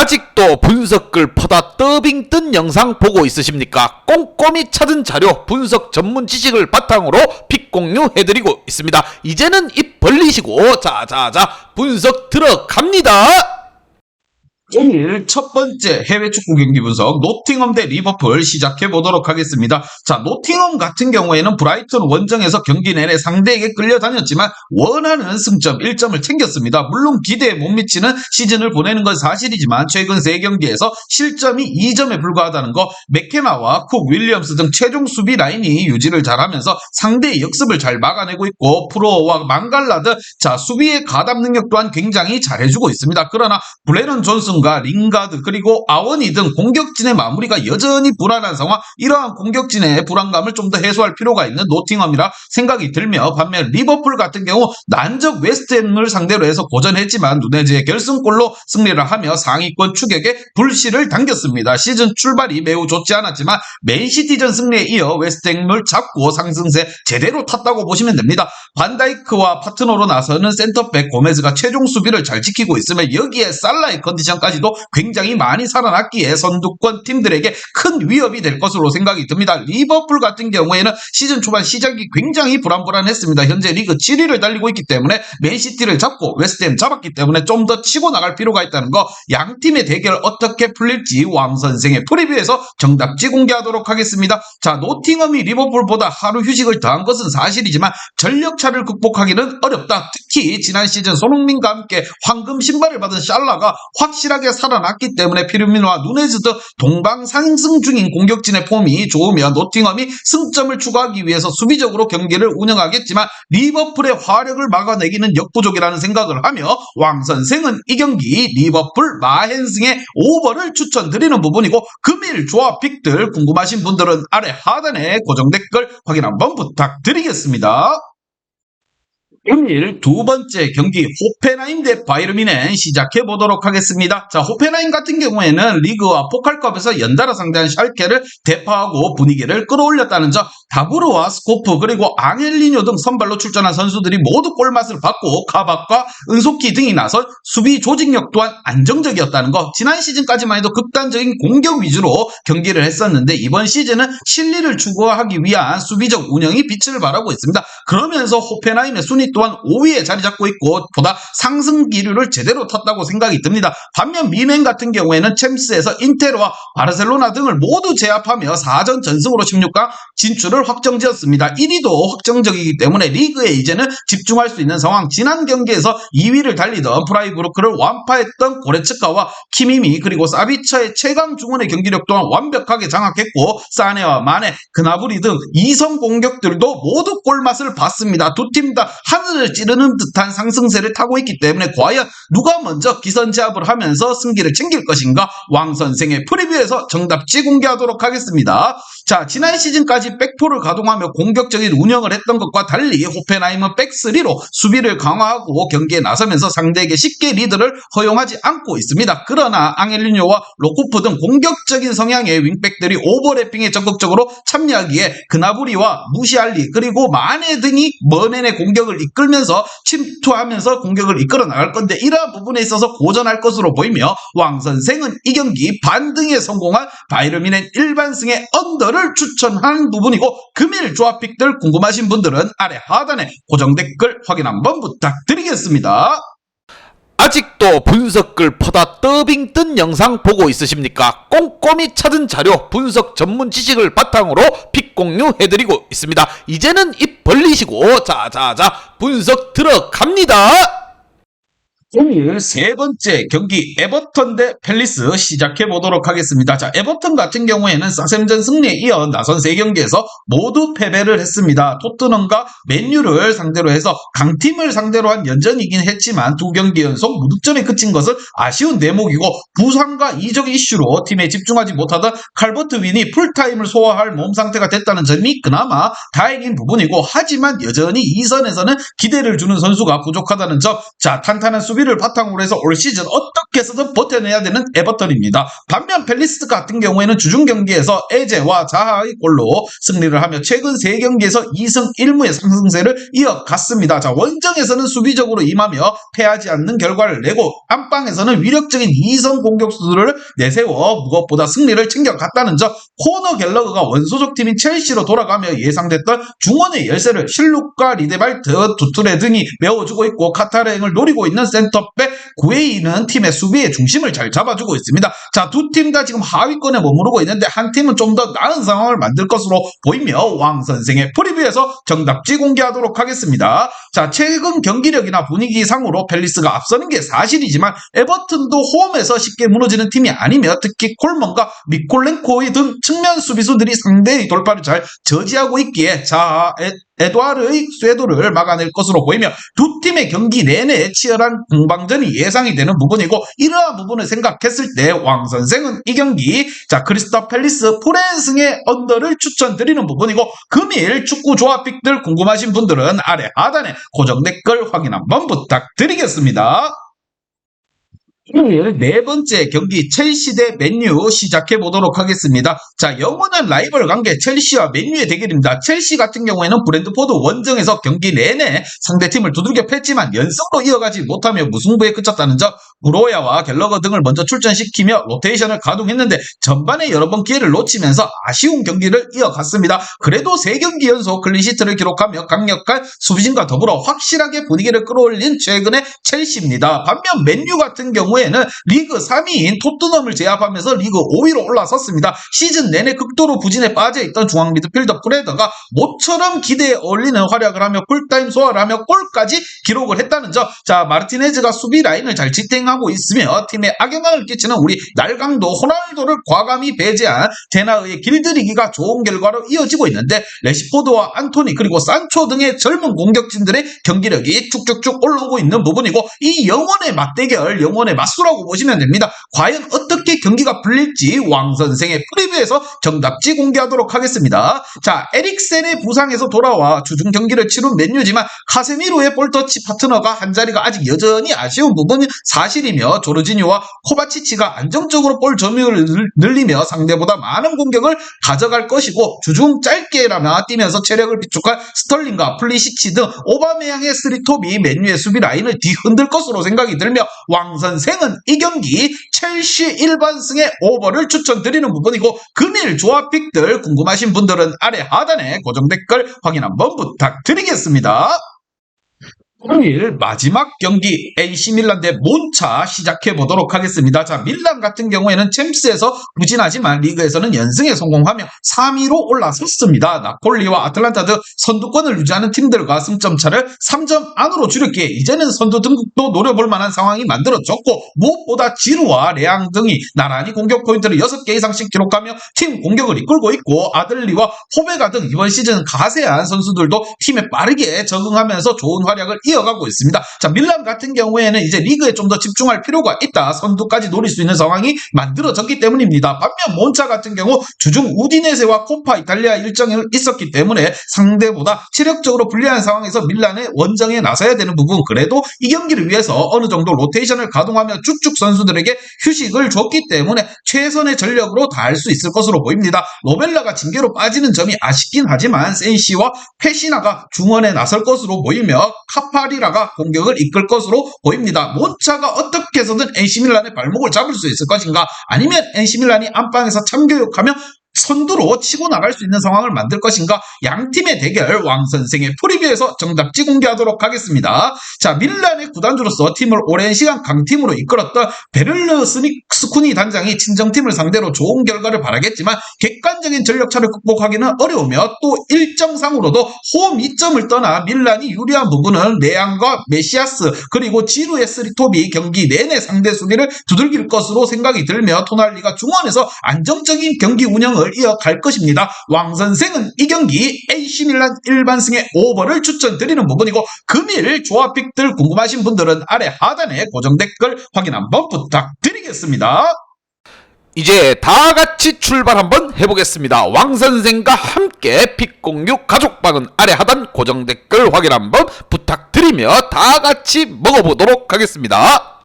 아직도 분석글 퍼다 더빙 뜬 영상 보고 있으십니까? 꼼꼼히 찾은 자료, 분석 전문 지식을 바탕으로 픽 공유해드리고 있습니다. 이제는 입 벌리시고 자자자 분석 들어갑니다. 오늘 첫 번째 해외 축구 경기 분석 노팅엄 대 리버풀 시작해 보도록 하겠습니다. 자, 노팅엄 같은 경우에는 브라이턴 원정에서 경기 내내 상대에게 끌려다녔지만 원하는 승점 1점을 챙겼습니다. 물론 기대에 못 미치는 시즌을 보내는 건 사실이지만 최근 3경기에서 실점이 2점에 불과하다는 거, 맥케나와 쿡, 윌리엄스 등 최종 수비 라인이 유지를 잘하면서 상대의 역습을 잘 막아내고 있고 프로와 망갈라드, 자, 수비의 가담 능력 또한 굉장히 잘해주고 있습니다. 그러나 브레넌 존슨 링가드 그리고 아워니 등 공격진의 마무리가 여전히 불안한 상황, 이러한 공격진의 불안감을 좀 더 해소할 필요가 있는 노팅엄이라 생각이 들며, 반면 리버풀 같은 경우 난적 웨스트햄을 상대로 해서 고전했지만 누네즈의 결승골로 승리를 하며 상위권 추격에 불씨를 당겼습니다. 시즌 출발이 매우 좋지 않았지만 맨시티전 승리에 이어 웨스트햄을 잡고 상승세 제대로 탔다고 보시면 됩니다. 반다이크와 파트너로 나서는 센터백 고메즈가 최종 수비를 잘 지키고 있으며 여기에 살라의 컨디션까지 도 굉장히 많이 살아났기에 선두권 팀들에게 큰 위협이 될 것으로 생각이 듭니다. 리버풀 같은 경우에는 시즌 초반 시작이 굉장히 불안했습니다. 현재 리그 7위를 달리고 있기 때문에 맨시티를 잡고 웨스트햄 잡았기 때문에 좀 더 치고 나갈 필요가 있다는 거, 양 팀의 대결 어떻게 풀릴지 왕 선생의 프리뷰에서 정답지 공개하도록 하겠습니다. 자, 노팅엄이 리버풀보다 하루 휴식을 더한 것은 사실이지만 전력차를 극복하기는 어렵다. 특히 지난 시즌 손흥민과 함께 황금 신발을 받은 샬라가 확실하게 살아났기 때문에 피르미노와 누네즈 등 동방상승 중인 공격진의 폼이 좋으며 노팅엄이 승점을 추가하기 위해서 수비적으로 경기를 운영하겠지만 리버풀의 화력을 막아내기는 역부족이라는 생각을 하며 왕 선생은 이 경기 리버풀 마헨승의 오버를 추천드리는 부분이고, 금일 조합 픽들 궁금하신 분들은 아래 하단에 고정 댓글 확인 한번 부탁드리겠습니다. 금일 두 번째 경기 호펜하임 대 바이에른 뮌헨 시작해 보도록 하겠습니다. 자, 호펜하임 같은 경우에는 리그와 포칼컵에서 연달아 상대한 샬케를 대파하고 분위기를 끌어올렸다는 점, 다브르와 스코프 그리고 앙헬리뇨 등 선발로 출전한 선수들이 모두 골맛을 받고 카박과 은소키 등이 나선 수비 조직력 또한 안정적이었다는 거, 지난 시즌까지만 해도 극단적인 공격 위주로 경기를 했었는데 이번 시즌은 실리를 추구하기 위한 수비적 운영이 빛을 발하고 있습니다. 그러면서 호펜하임의 순위 또한 5위에 자리 잡고 있고 보다 상승 기류를 제대로 탔다고 생각이 듭니다. 반면 뮌헨 같은 경우에는 챔스에서 인테르와 바르셀로나 등을 모두 제압하며 4전 전승으로 16강 진출을 확정지었습니다. 1위도 확정적이기 때문에 리그에 이제는 집중할 수 있는 상황. 지난 경기에서 2위를 달리던 프라이부르크를 완파했던 고레츠카와 키미미 그리고 사비처의 최강 중원의 경기력 또한 완벽하게 장악했고, 사네와 마네, 그나브리 등 이성 공격들도 모두 골맛을 봤습니다. 두 팀 다 하늘을 찌르는 듯한 상승세를 타고 있기 때문에 과연 누가 먼저 기선제압을 하면서 승기를 챙길 것인가, 왕 선생의 프리뷰에서 정답지 공개하도록 하겠습니다. 자, 지난 시즌까지 백포를 가동하며 공격적인 운영을 했던 것과 달리 호펜하임은 백스리로 수비를 강화하고 경기에 나서면서 상대에게 쉽게 리드를 허용하지 않고 있습니다. 그러나 앙헬리뇨와 로코프 등 공격적인 성향의 윙백들이 오버래핑에 적극적으로 참여하기에 그나브리와 무시알리 그리고 마네 등이 머넨의 공격을 이끌면서 침투하면서 공격을 이끌어 나갈 건데, 이러한 부분에 있어서 고전할 것으로 보이며 왕 선생은 이 경기 반등에 성공한 바이에른 뮌헨 일반승의 언더를 추천한 부분이고, 금일 조합픽들 궁금하신 분들은 아래 하단에 고정 댓글 확인 한번 부탁드리겠습니다. 아직도 분석글 퍼다 더빙 뜬 영상 보고 있으십니까? 꼼꼼히 찾은 자료, 분석 전문 지식을 바탕으로 픽 공유해드리고 있습니다. 이제는 입 벌리시고 자자자 분석 들어갑니다. 오늘 세 번째 경기 에버턴 대 팰리스 시작해 보도록 하겠습니다. 자, 에버턴 같은 경우에는 4sem전 승리에 이어 나선 3경기에서 모두 패배를 했습니다. 토트넘과 맨유를 상대로 해서 강팀을 상대로 한 연전이긴 했지만 2경기 연속 무득점에 그친 것은 아쉬운 대목이고, 부상과 이적 이슈로 팀에 집중하지 못하던 칼버트 윈이 풀타임을 소화할 몸 상태가 됐다는 점이 그나마 다행인 부분이고, 하지만 여전히 2선에서는 기대를 주는 선수가 부족하다는 점, 자, 탄탄한 수비 수비를 바탕으로 해서 올 시즌 어떻게 해서든 버텨내야 되는 에버턴입니다. 반면 팰리스 같은 경우에는 주중 경기에서 에제와 자하의 골로 승리를 하며 최근 3경기에서 2승 1무의 상승세를 이어갔습니다. 자, 원정에서는 수비적으로 임하며 패하지 않는 결과를 내고 안방에서는 위력적인 2선 공격수들을 내세워 무엇보다 승리를 챙겨갔다는 점, 코너 갤러그가 원소속 팀인 첼시로 돌아가며 예상됐던 중원의 열세를 실룩과 리데발트, 두투레 등이 메워주고 있고 카타르행을 노리고 있는 센터백 구에이는 팀의 수비의 중심을 잘 잡아주고 있습니다. 자, 두 팀 다 지금 하위권에 머무르고 있는데 한 팀은 좀 더 나은 상황을 만들 것으로 보이며 왕 선생의 프리뷰에서 정답지 공개하도록 하겠습니다. 자, 최근 경기력이나 분위기상으로 팰리스가 앞서는 게 사실이지만 에버튼도 홈에서 쉽게 무너지는 팀이 아니며 특히 콜먼과 미콜렌코의 등 측면 수비수들이 상대의 돌파를 잘 저지하고 있기에 에드와르의 쇄도를 막아낼 것으로 보이며 두 팀의 경기 내내 치열한 공방전이 예상이 되는 부분이고, 이러한 부분을 생각했을 때 왕 선생은 이 경기 크리스탈 팰리스 프랜승의 언더를 추천드리는 부분이고, 금일 축구 조합픽들 궁금하신 분들은 아래 하단에 고정 댓글 확인 한번 부탁드리겠습니다. 일요일 네 번째 경기 첼시 대 맨유 시작해 보도록 하겠습니다. 자, 영원한 라이벌 관계 첼시와 맨유의 대결입니다. 첼시 같은 경우에는 브랜드포드 원정에서 경기 내내 상대팀을 두들겨 팼지만 연승으로 이어가지 못하며 무승부에 그쳤다는 점, 브로야와 갤러거 등을 먼저 출전시키며 로테이션을 가동했는데 전반에 여러 번 기회를 놓치면서 아쉬운 경기를 이어갔습니다. 그래도 3경기 연속 클린시트를 기록하며 강력한 수비진과 더불어 확실하게 분위기를 끌어올린 최근의 첼시입니다. 반면 맨유 같은 경우에는 리그 3위인 토트넘을 제압하면서 리그 5위로 올라섰습니다. 시즌 내내 극도로 부진에 빠져있던 중앙 미드필더 프레더가 모처럼 기대에 어울리는 활약을 하며 풀타임 소화를 하며 골까지 기록을 했다는 점, 자, 마르티네즈가 수비 라인을 잘 지탱하고 있으며 팀에 악영향을 끼치는 우리 날강도 호날두를 과감히 배제한 테나의 길들이기가 좋은 결과로 이어지고 있는데, 레시포드와 안토니 그리고 산초 등의 젊은 공격진들의 경기력이 쭉쭉쭉 올라오고 있는 부분이고, 이 영혼의 맞대결, 영혼의 맞수라고 보시면 됩니다. 과연 어떻게 경기가 풀릴지 왕 선생의 프리뷰에서 정답지 공개하도록 하겠습니다. 자, 에릭센의 부상에서 돌아와 주중 경기를 치른 맨유지만 카세미로의 볼터치 파트너가 한자리가 아직 여전히 아쉬운 부분이 사실이며, 조르지뉴와 코바치치가 안정적으로 볼 점유율을 늘리며 상대보다 많은 공격을 가져갈 것이고, 주중 짧게나마 뛰면서 체력을 비축한 스털링과 플리시치 등 오바메양의 쓰리톱이 맨유의 수비 라인을 뒤흔들 것으로 생각이 들며, 왕 선생은 이 경기 첼시 일반승의 오버를 추천드리는 부분이고, 금일 조합픽들 궁금하신 분들은 아래 하단에 고정 댓글 확인 한번 부탁드리겠습니다. 토요일 마지막 경기 AC밀란 대 몬차 시작해 보도록 하겠습니다. 자, 밀란 같은 경우에는 챔스에서 부진하지만 리그에서는 연승에 성공하며 3위로 올라섰습니다. 나폴리와 아틀란타 등 선두권을 유지하는 팀들과 승점 차를 3점 안으로 줄였기에 이제는 선두 등극도 노려볼 만한 상황이 만들어졌고, 무엇보다 지루와 레앙 등이 나란히 공격 포인트를 6개 이상씩 기록하며 팀 공격을 이끌고 있고, 아들리와 포베가 등 이번 시즌 가세한 선수들도 팀에 빠르게 적응하면서 좋은 활약을 이어가고 있습니다. 자, 밀란 같은 경우에는 이제 리그에 좀 더 집중할 필요가 있다. 선두까지 노릴 수 있는 상황이 만들어졌기 때문입니다. 반면 몬차 같은 경우 주중 우디네세와 코파 이탈리아 일정이 있었기 때문에 상대보다 체력적으로 불리한 상황에서 밀란의 원정에 나서야 되는 부분, 그래도 이 경기를 위해서 어느 정도 로테이션을 가동하며 쭉쭉 선수들에게 휴식을 줬기 때문에 최선의 전력으로 다할 수 있을 것으로 보입니다. 로벨라가 징계로 빠지는 점이 아쉽긴 하지만 센시와 페시나가 중원에 나설 것으로 보이며 카파리라가 공격을 이끌 것으로 보입니다. 몬차가 어떻게 해서든 NC밀란의 발목을 잡을 수 있을 것인가, 아니면 NC밀란이 안방에서 참교육하며 선두로 치고 나갈 수 있는 상황을 만들 것인가, 양팀의 대결 왕 선생의 프리뷰에서 정답지 공개하도록 하겠습니다. 자, 밀란의 구단주로서 팀을 오랜 시간 강팀으로 이끌었던 베를르스쿠니 단장이 친정팀을 상대로 좋은 결과를 바라겠지만 객관적인 전력차를 극복하기는 어려우며, 또 일정상으로도 홈 2점을 떠나 밀란이 유리한 부분은 레앙과 메시아스 그리고 지루의 쓰리톱이 경기 내내 상대 수비를 두들길 것으로 생각이 들며, 토날리가 중원에서 안정적인 경기 운영을 이어갈 것입니다. 왕 선생은 이 경기 AC밀란 일반승의 오버를 추천드리는 부분이고, 금일 조합픽들 궁금하신 분들은 아래 하단에 고정 댓글 확인 한번 부탁드리겠습니다. 이제 다 같이 출발 한번 해보겠습니다. 왕 선생과 함께 픽공유 가족방은 아래 하단 고정 댓글 확인 한번 부탁드리며 다 같이 먹어보도록 하겠습니다.